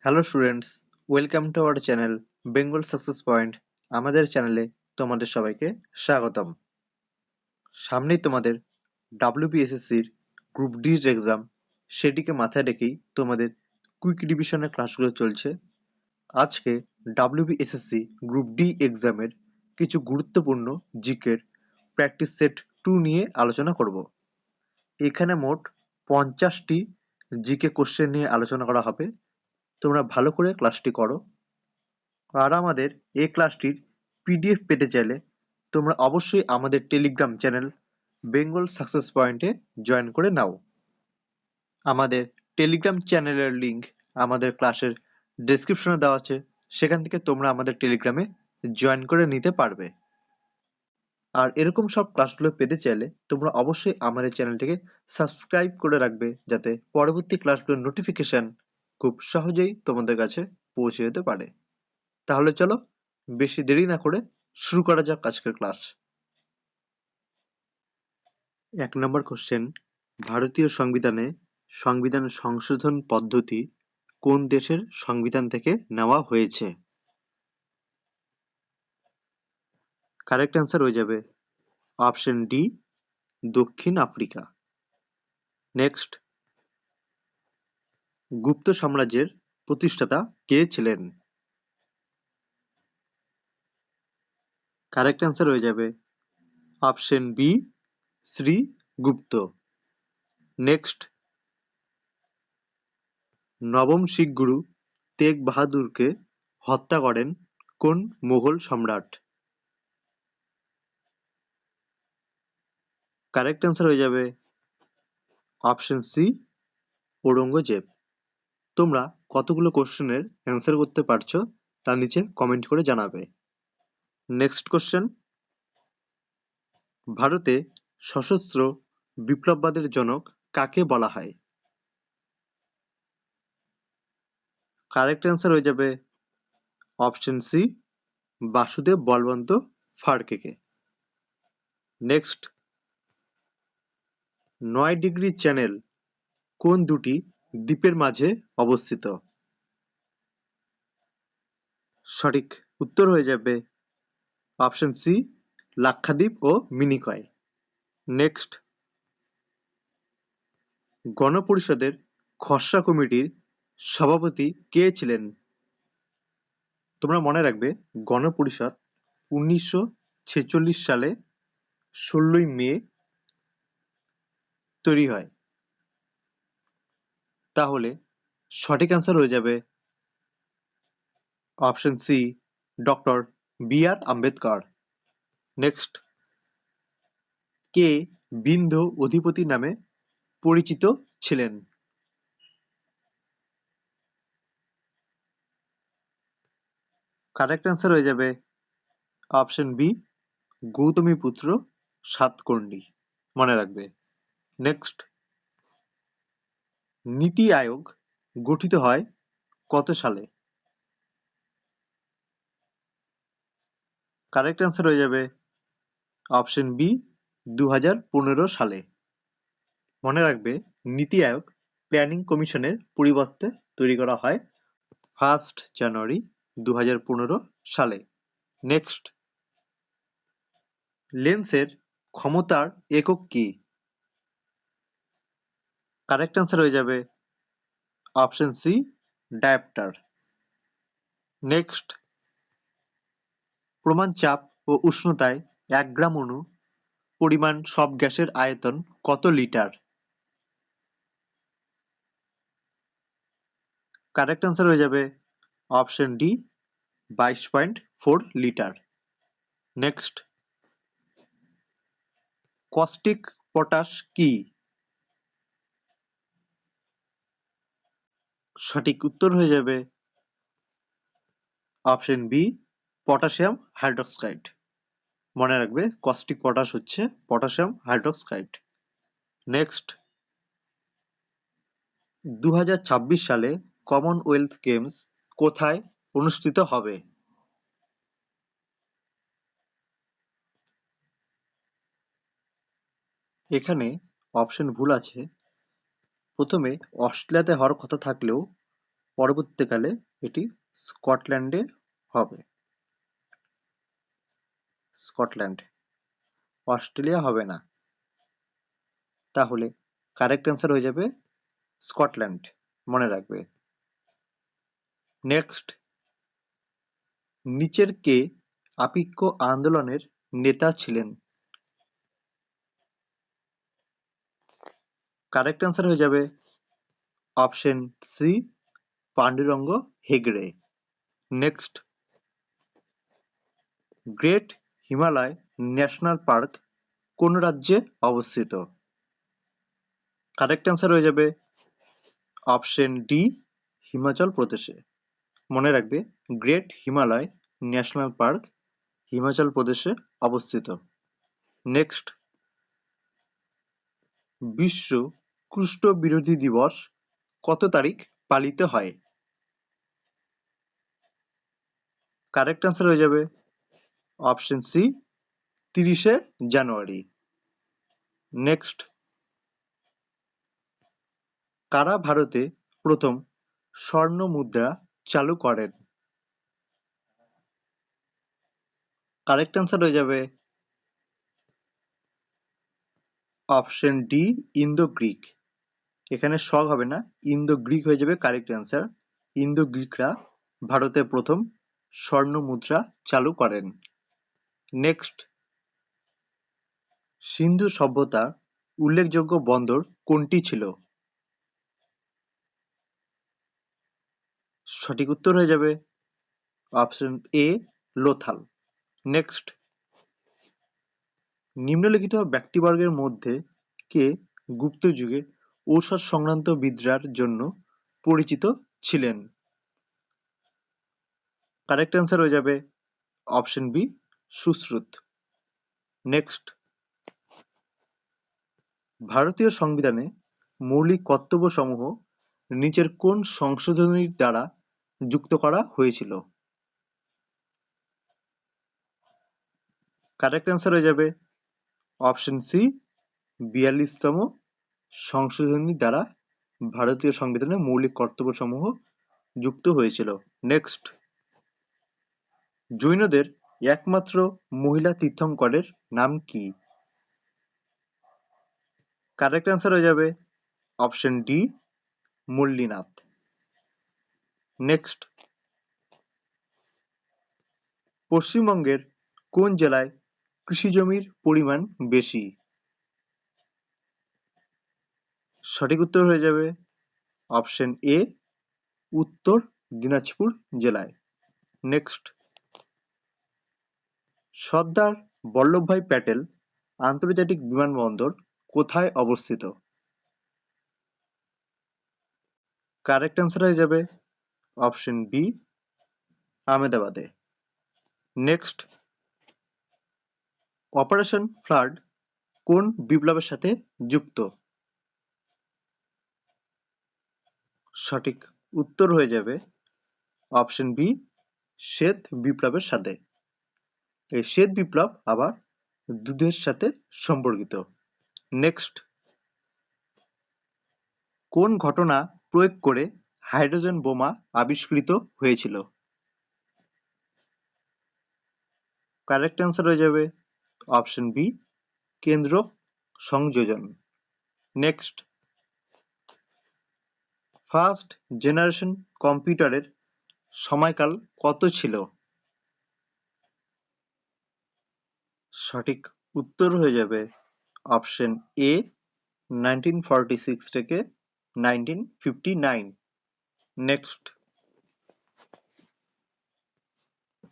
Hello students, welcome to our channel Bengal success point. আমাদের চ্যানেলে তোমাদের সবাইকে স্বাগতম। সামনেই তোমাদের WBSSCর গ্রুপ ডির এক্সাম, সেটিকে মাথায় রেখেই তোমাদের কুইক রিভিশনের ক্লাসগুলো চলছে। আজকে WBSSC গ্রুপ ডি এক্সামের কিছু গুরুত্বপূর্ণ জিকের প্র্যাকটিস সেট 2 নিয়ে আলোচনা করব। এখানে মোট 50টি জিকে কোশ্চেন নিয়ে আলোচনা করা হবে। তোমরা ভালো করে ক্লাসটি করো। আর আমাদের এই ক্লাসটির পিডিএফ পেতে চাইলে তোমরা অবশ্যই আমাদের টেলিগ্রাম চ্যানেল বেঙ্গল সাকসেস পয়েন্টে জয়েন করে নাও। আমাদের টেলিগ্রাম চ্যানেলের লিংক আমাদের ক্লাসের ডেসক্রিপশনে দেওয়া আছে, সেখান থেকে তোমরা আমাদের টেলিগ্রামে জয়েন করে নিতে পারবে। আর এরকম সব ক্লাসগুলো পেতে চাইলে তোমরা অবশ্যই আমাদের চ্যানেলটিকে সাবস্ক্রাইব করে রাখবে, যাতে পরবর্তী ক্লাসগুলোর নোটিফিকেশন খুব সহজেই তোমাদের কাছে পৌঁছে যেতে পারে। তাহলে চলো বেশি দেরি না করে শুরু করা যাক আজকের ক্লাস। 1 নম্বর কোশ্চেন, ভারতীয় সংবিধানে সংবিধান সংশোধন পদ্ধতি কোন দেশের সংবিধান থেকে নেওয়া হয়েছে? কারেক্ট অ্যান্সার হয়ে যাবে অপশন ডি, দক্ষিণ আফ্রিকা। নেক্সট, গুপ্ত সাম্রাজ্যের প্রতিষ্ঠাতা কে ছিলেন? কারেক্ট অ্যান্সার হয়ে যাবে অপশন বি, শ্রীগুপ্ত। নেক্সট, নবম শিখ গুরু তেগ বাহাদুরকে হত্যা করেন কোন মুঘল সম্রাট? কারেক্ট অ্যান্সার হয়ে যাবে অপশন সি, ঔরঙ্গজেব। তোমরা কতগুলো কোশ্চেনের অ্যান্সার করতে পারছো তা নিচে কমেন্ট করে জানাবে। নেক্সট কোশ্চেন, ভারতে সশস্ত্র বিপ্লববাদের জনক কাকে বলা হয়? কারেক্ট অ্যান্সার হয়ে যাবে অপশন সি, বাসুদেব বলবন্ত ফাড়কেকে। নেক্সট, 9 ডিগ্রি চ্যানেল কোন দুটি দ্বীপের মাঝে অবস্থিত? সঠিক উত্তর হয়ে যাবে অপশন সি, লাক্ষাদ্বীপ ও মিনিকয়। নেক্সট, গণপরিষদের খসড়া কমিটির সভাপতি কে ছিলেন? তোমরা মনে রাখবে, গণপরিষদ 1946 সালে 16ই মে তৈরি হয়। তাহলে সঠিক অ্যান্সার হয়ে যাবে option C, doctor B R. Ambedkar. Next, কে বিন্ধ্য অধিপতি নামে পরিচিত ছিলেন? কারেক্ট অ্যান্সার হয়ে যাবে অপশন বি, গৌতমীপুত্র সাতকর্ণী। মনে রাখবে। নেক্সট, নীতি আয়োগ গঠিত হয় কত সালে? কারেক্ট অ্যান্সার হয়ে যাবে অপশন বি, 2015 সালে। মনে রাখবে, নীতি আয়োগ প্ল্যানিং কমিশনের পরিবর্তে তৈরি করা হয় 1 জানুয়ারি 2015 সালে। নেক্সট, লেন্সের ক্ষমতার একক কি? কারেক্ট অ্যান্সার হয়ে যাবে অপশন সি, ডায়োপ্টার। নেক্সট, প্রমাণ চাপ ও উষ্ণতায় 1 গ্রাম অণু পরিমাণ সব গ্যাসের আয়তন কত লিটার? কারেক্ট অ্যান্সার হয়ে যাবে অপশন D, 22.4 litre. Next, caustic potash কি? সঠিক উত্তর হয়ে যাবে অপশন বি, পটাশিয়াম হাইড্রক্সাইড। মনে রাখবে, কস্টিক পটাশ হচ্ছে পটাশিয়াম হাইড্রক্সাইড। নেক্সট, 2026 সালে কমনওয়েলথ গেমস কোথায় অনুষ্ঠিত হবে? এখানে অপশন ভুল আছে। প্রথমে অস্ট্রেলিয়াতে হওয়ার কথা থাকলেও পরবর্তীকালে এটি স্কটল্যান্ডে হবে। স্কটল্যান্ড, অস্ট্রেলিয়া হবে না। তাহলে কারেক্ট অ্যান্সার হয়ে যাবে স্কটল্যান্ড, মনে রাখবে। নেক্সট, নিচের কে আপেক্ষ আন্দোলনের নেতা ছিলেন? কারেক্ট অ্যান্সার হয়ে যাবে option C, Pandurang Hegde. Next, great Himalaya national park কোন রাজ্যে অবস্থিত? কারেক্ট অ্যান্সার হয়ে যাবে অপশন ডি, হিমাচল প্রদেশে। মনে রাখবে, great Himalaya national park Himachal প্রদেশে অবস্থিত। নেক্সট, বিশ্ব কুষ্ঠ বিরোধী দিবস কত তারিখ পালিত হয়? কারেক্ট অ্যান্সার হয়ে যাবে অপশন সি, 30শে জানুয়ারি। নেক্সট, কারা ভারতে প্রথম স্বর্ণ মুদ্রা চালু করেন? কারেক্ট অ্যান্সার হয়ে যাবে অপশন ডি, ইন্দো গ্রিক। এখানে শক হবে না, ইন্দো গ্রিক হয়ে যাবে কারেক্ট অ্যান্সার। ইন্দো গ্রিকরা ভারতে প্রথম স্বর্ণ মুদ্রা চালু করেন। নেক্সট, সিন্ধু সভ্যতার উল্লেখযোগ্য বন্দর কোনটি ছিল? সঠিক উত্তর হয়ে যাবে অপশন এ, লোথাল। নেক্সট, নিম্নলিখিত ব্যক্তিবর্গের মধ্যে কে গুপ্ত যুগে ঔষধ সংক্রান্ত বিদ্যার জন্য পরিচিত ছিলেন? কারেক্ট অ্যান্সার হয়ে যাবে অপশন বি, সুশ্রুত। নেক্সট, ভারতীয় সংবিধানে মৌলিক কর্তব্যসমূহ নিচের কোন সংশোধনীর দ্বারা যুক্ত করা হয়েছিল? কারেক্ট অ্যান্সার হয়ে যাবে অপশন সি, 42তম সংশোধনী দ্বারা ভারতীয় সংবিধানে মৌলিক কর্তব্যসমূহ যুক্ত হয়েছিল। নেক্সট, জৈনদের একমাত্র মহিলা তীর্থঙ্করের নাম কি? কারেক্ট অ্যান্সার হয়ে যাবে অপশন ডি, মল্লিনাথ। নেক্সট, পশ্চিমবঙ্গের কোন জেলায় কৃষিজমির পরিমাণ বেশি? সঠিক উত্তর হয়ে যাবে অপশন এ, উত্তর দিনাজপুর জেলায়। নেক্সট, সর্দার বল্লভভাই প্যাটেল আন্তর্জাতিক বিমানবন্দর কোথায় অবস্থিত? কারেক্ট অ্যান্সার হয়ে যাবে অপশন বি, আহমেদাবাদে। নেক্সট, অপারেশন ফ্লাড কোন বিপ্লবের সাথে যুক্ত? সঠিক উত্তর হয়ে যাবে অপশন বি, শ্বেত বিপ্লবের সাথে। এই শ্বেত বিপ্লব আবার দুধের সাথে সম্পর্কিত। নেক্সট, কোন ঘটনা প্রয়োগ করে হাইড্রোজেন বোমা আবিষ্কৃত হয়েছিল? কারেক্ট অ্যান্সার হয়ে যাবে অপশন বি, কেন্দ্রক সংযোজন। নেক্সট, ফার্স্ট জেনারেশন কম্পিউটারের সময়কাল কত ছিল? সঠিক উত্তর হয়ে যাবে অপশন এ, 1946 থেকে 1959। নেক্সট,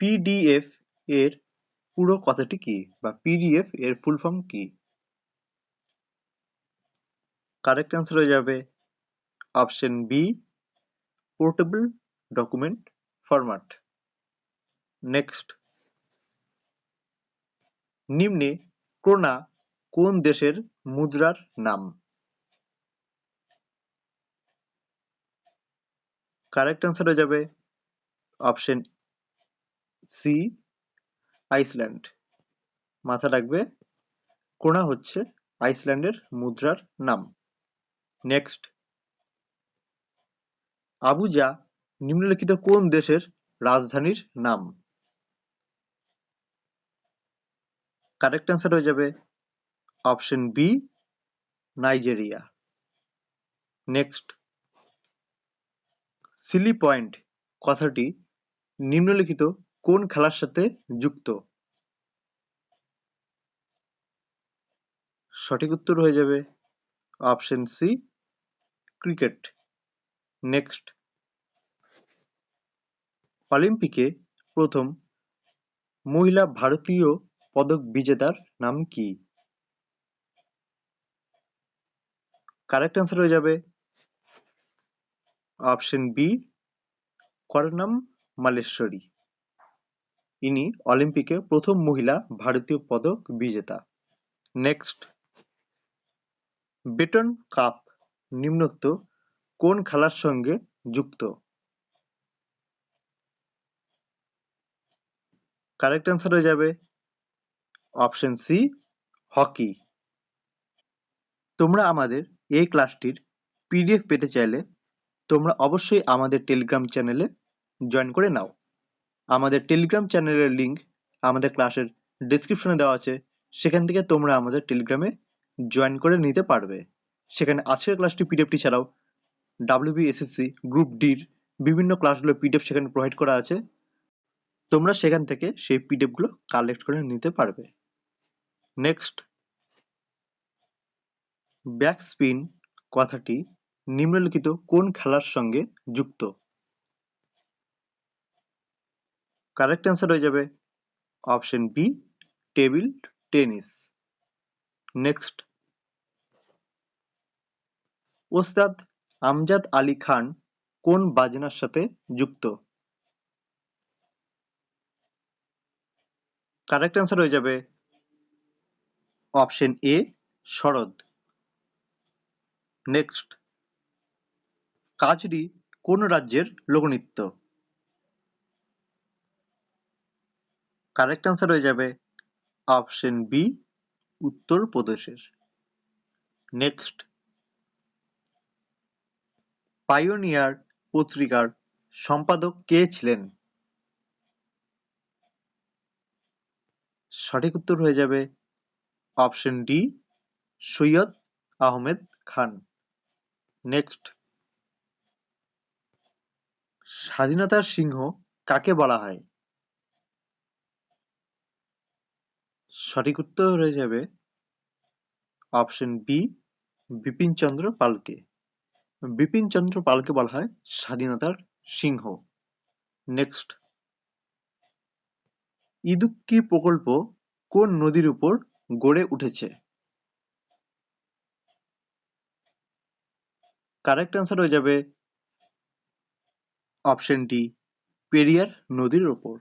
পিডিএফ এর পুরো কথাটি কি, বা পিডিএফ এর ফুল ফর্ম কি? কারেক্ট অ্যান্সার হয়ে যাবে option B, portable document format. Next, নিম্নে ক্রোনা কোন দেশের মুদ্রার নাম? কারেক্ট অ্যান্সার হয়ে যাবে অপশন সি, আইসল্যান্ড। মাথা রাখবে, ক্রোনা হচ্ছে আইসল্যান্ডের মুদ্রার নাম। নেক্সট, আবুজা নিম্নলিখিত কোন দেশের রাজধানীর নাম? কারেক্ট অ্যান্সার হয়ে যাবে option B, Nigeria. Next, silly point কথাটি নিম্নলিখিত কোন খেলার সাথে যুক্ত? সঠিক উত্তর হয়ে যাবে অপশন সি, ক্রিকেট। নেক্সট, অলিম্পিকে প্রথম মহিলা ভারতীয় পদক বিজেতার নাম কি? কারেক্ট অ্যান্সার হয়ে যাবে অপশন বি, করনম মালেশ্বরী। ইনি অলিম্পিকে প্রথম মহিলা ভারতীয় পদক বিজেতা। নেক্সট, বেটন কাপ নিম্নোক্ত কোন খেলার সঙ্গে যুক্ত? কারেক্ট অ্যান্সার হয়ে যাবে অপশন সি, হকি। তোমরা আমাদের এই ক্লাসটির পিডিএফ পেতে চাইলে তোমরা অবশ্যই আমাদের টেলিগ্রাম চ্যানেলে জয়েন করে নাও। আমাদের টেলিগ্রাম চ্যানেলের লিঙ্ক আমাদের ক্লাসের ডেসক্রিপশনে দেওয়া আছে, সেখান থেকে তোমরা আমাদের টেলিগ্রামে জয়েন করে নিতে পারবে। সেখানে আজকের ক্লাসটি পিডিএফটি ছাড়াও ডাব্লিউবিএসএসসি গ্রুপ ডির বিভিন্ন ক্লাসগুলো পিডিএফ সেখানে প্রোভাইড করা আছে, তোমরা সেখান থেকে সেই পিডিএফগুলো কালেক্ট করে নিতে পারবে। নেক্সট, ব্যাকস্পিন কথাটি নিম্নলিখিত কোন খেলার সঙ্গে যুক্ত? কারেক্ট অ্যান্সার হয়ে যাবে option B, table tennis. Next, Ustad Amjad Ali Khan কোন বাজনার সাথে যুক্ত? কারেক্ট অ্যান্সার হয়ে যাবে অপশন এ, শরৎ। নেক্সট, কাজরি কোন রাজ্যের লোকনৃত্য? কারেক্ট অ্যান্সার হয়ে যাবে অপশন বি, উত্তরপ্রদেশের। নেক্সট, পাইওনিয়ার পত্রিকার সম্পাদক কে ছিলেন? সঠিক উত্তর হয়ে যাবে অপশন ডি, সৈয়দ আহমেদ খান। নেক্সট, স্বাধীনতার সিংহ কাকে বলা হয়? সঠিক উত্তর হয়ে যাবে অপশন বি, বিপিন চন্দ্র পালকে। বিপিন চন্দ্র পালকে বলা হয় স্বাধীনতার সিংহ। নেক্সট, ইদুক্কি প্রকল্প কোন নদীর উপর গড়ে উঠেছে? কারেক্ট অ্যান্সার হয়ে যাবে অপশন ডি, পেরিয়ার নদীর উপর।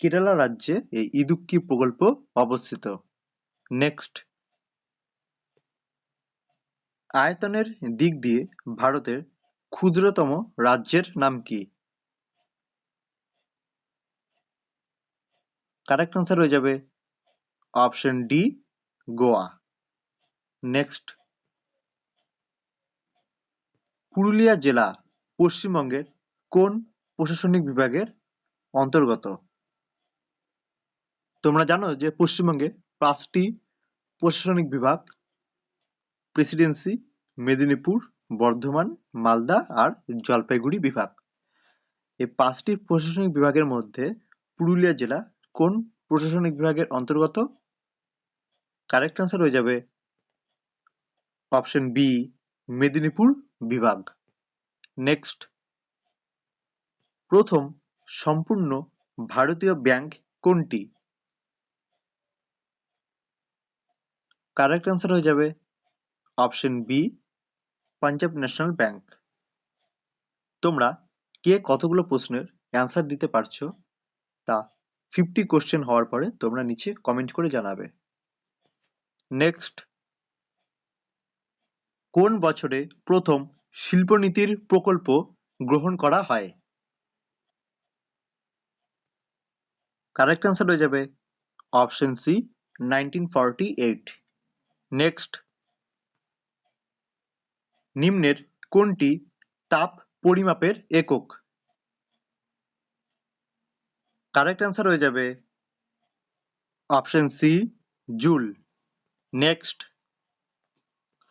কেরালা রাজ্যে এই ইদুক্কি প্রকল্প অবস্থিত। নেক্সট, আয়তনের দিক দিয়ে ভারতের ক্ষুদ্রতম রাজ্যের নাম কি? কারেক্ট অ্যান্সার হয়ে যাবে অপশন ডি, গোয়া। নেক্সট, পুরুলিয়া জেলা পশ্চিমবঙ্গের কোন প্রশাসনিক বিভাগের অন্তর্গত? তোমরা জানো যে পশ্চিমবঙ্গে 5টি প্রশাসনিক বিভাগ: প্রেসিডেন্সি, মেদিনীপুর, বর্ধমান, মালদা আর জলপাইগুড়ি বিভাগ। এই 5টি প্রশাসনিক বিভাগের মধ্যে পুরুলিয়া জেলা কোন প্রশাসনিক বিভাগের অন্তর্গত? কারেক্ট অ্যান্সার হয়ে যাবে অপশন বি, মেদিনীপুর বিভাগ। নেক্সট, প্রথম সম্পূর্ণ ভারতীয় ব্যাংক কোনটি? কারেক্ট অ্যান্সার হয়ে যাবে option B, Punjab National Bank. তোমরা কে কতগুলো প্রশ্নের অ্যান্সার দিতে পারছো তা 50 কোশ্চেন হওয়ার পরে তোমরা নিচে কমেন্ট করে জানাবে। নেক্সট, কোন বছরে প্রথম শিল্পনীতির প্রকল্প গ্রহণ করা হয়? কারেক্ট অ্যান্সার হয়ে যাবে অপশন সি, 1948। নেক্সট, নিম্নের কোনটি তাপ পরিমাপের একক। কারেক্ট অ্যান্সার হয়ে যাবে option C, joule. Next,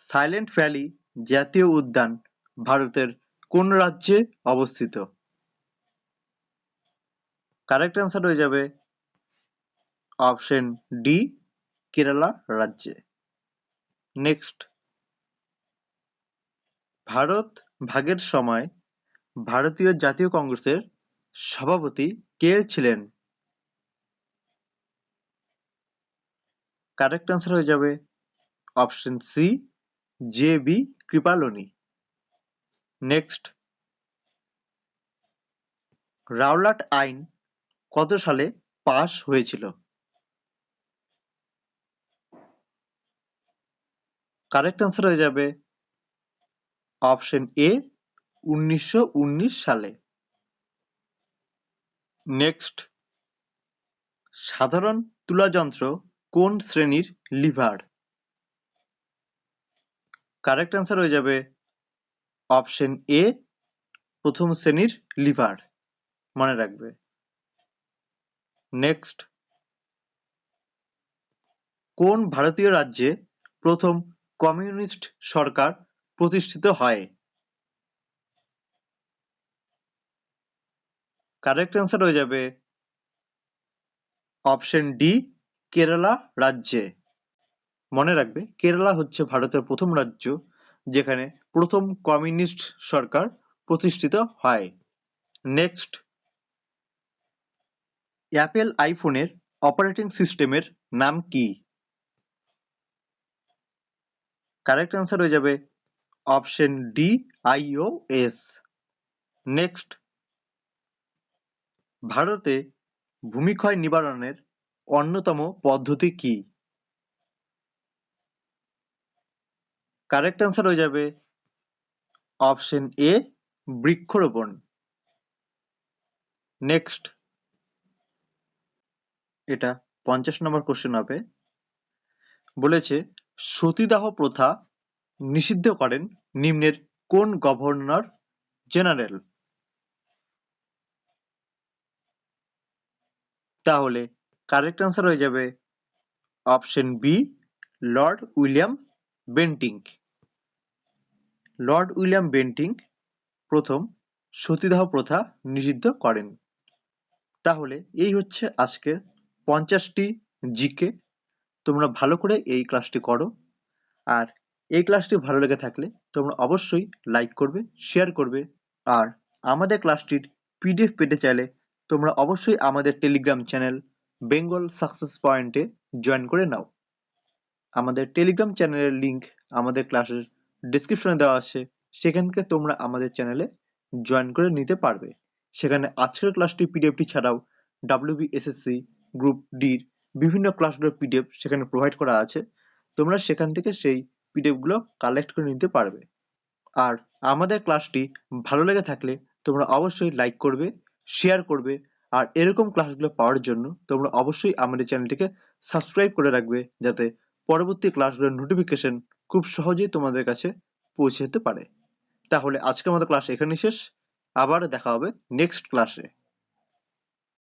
Silent Valley জাতীয় উদ্যান ভারতের কোন রাজ্যে অবস্থিত? কারেক্ট অ্যান্সার হয়ে যাবে অপশন ডি, কেরালা রাজ্যে। নেক্সট, ভারত ভাগের সময় ভারতীয় জাতীয় কংগ্রেসের সভাপতি কে ছিলেন? কারেক্ট অ্যান্সার হয়ে যাবে option C, J B Kripalani. Next, Rowlatt আইন কত সালে পাশ হয়েছিল? কারেক্ট অ্যান্সার হয়ে যাবে অপশন এ, 1919 সালে। নেক্সট, সাধারণ তুলাযন্ত্র কোন শ্রেণীর লিভার? কারেক্ট অ্যান্সার হয়ে যাবে অপশন এ, প্রথম শ্রেণীর লিভার। মনে রাখবে। নেক্সট, কোন ভারতীয় রাজ্যে প্রথম কমিউনিস্ট সরকার প্রতিষ্ঠিত হয়? কারেক্ট অ্যান্সার হয়ে যাবে অপশন ডি, কেরালা রাজ্যে। মনে রাখবে, কেরালা হচ্ছে ভারতের প্রথম রাজ্য যেখানে প্রথম কমিউনিস্ট সরকার প্রতিষ্ঠিত হয়। নেক্সট, অ্যাপেল আইফোনের অপারেটিং সিস্টেমের নাম কি? কারেক্ট অ্যান্সার হয়ে যাবে অপশন ডি, iOS। নেক্সট, ভারতে ভূমিক্ষয় নিবারণের অন্যতম পদ্ধতি কি? কারেক্ট অ্যান্সার হয়ে যাবে অপশন এ, বৃক্ষরোপণ। নেক্সট, এটা 50 নম্বর কোশ্চেন হবে। বলেছে, সতীদাহ প্রথা নিষিদ্ধ করেন নিম্নের কোন গভর্নর জেনারেল? তাহলে কারেক্ট অ্যান্সার হয়ে যাবে option B, Lord William Bentinck. Lord William Bentinck প্রথম সতীদাহ প্রথা নিষিদ্ধ করেন। তাহলে এই হচ্ছে আজকের 50টি জিকে। তোমরা ভালো করে এই ক্লাসটি করো। আর এই ক্লাসটি ভালো লেগে থাকলে তোমরা অবশ্যই লাইক করবে, শেয়ার করবে। আর আমাদের ক্লাসটির পিডিএফ পেতে চাইলে তোমরা অবশ্যই আমাদের টেলিগ্রাম চ্যানেল বেঙ্গল সাকসেস পয়েন্টে জয়েন করে নাও। আমাদের টেলিগ্রাম চ্যানেলের লিংক আমাদের ক্লাসের ডেসক্রিপশনে দেওয়া আছে, সেখান থেকে তোমরা আমাদের চ্যানেলে জয়েন করে নিতে পারবে। সেখানে আজকের ক্লাসটি পিডিএফটি ছাড়াও WBSSC গ্রুপ ডির বিভিন্ন ক্লাসগুলোর পিডিএফ সেখানে প্রোভাইড করা আছে। তোমরা সেখান থেকে সেই পিডিএফগুলো কালেক্ট করে নিতে পারবে। আর আমাদের ক্লাসটি ভালো লেগে থাকলে তোমরা অবশ্যই লাইক করবে, শেয়ার করবে। আর এরকম ক্লাসগুলো পাওয়ার জন্য তোমরা অবশ্যই আমাদের চ্যানেলটিকে সাবস্ক্রাইব করে রাখবে, যাতে পরবর্তী ক্লাসগুলোর নোটিফিকেশন খুব সহজেই তোমাদের কাছে পৌঁছে যেতে পারে। তাহলে আজকের মতো ক্লাস এখানেই শেষ। আবার দেখা হবে নেক্সট ক্লাসে।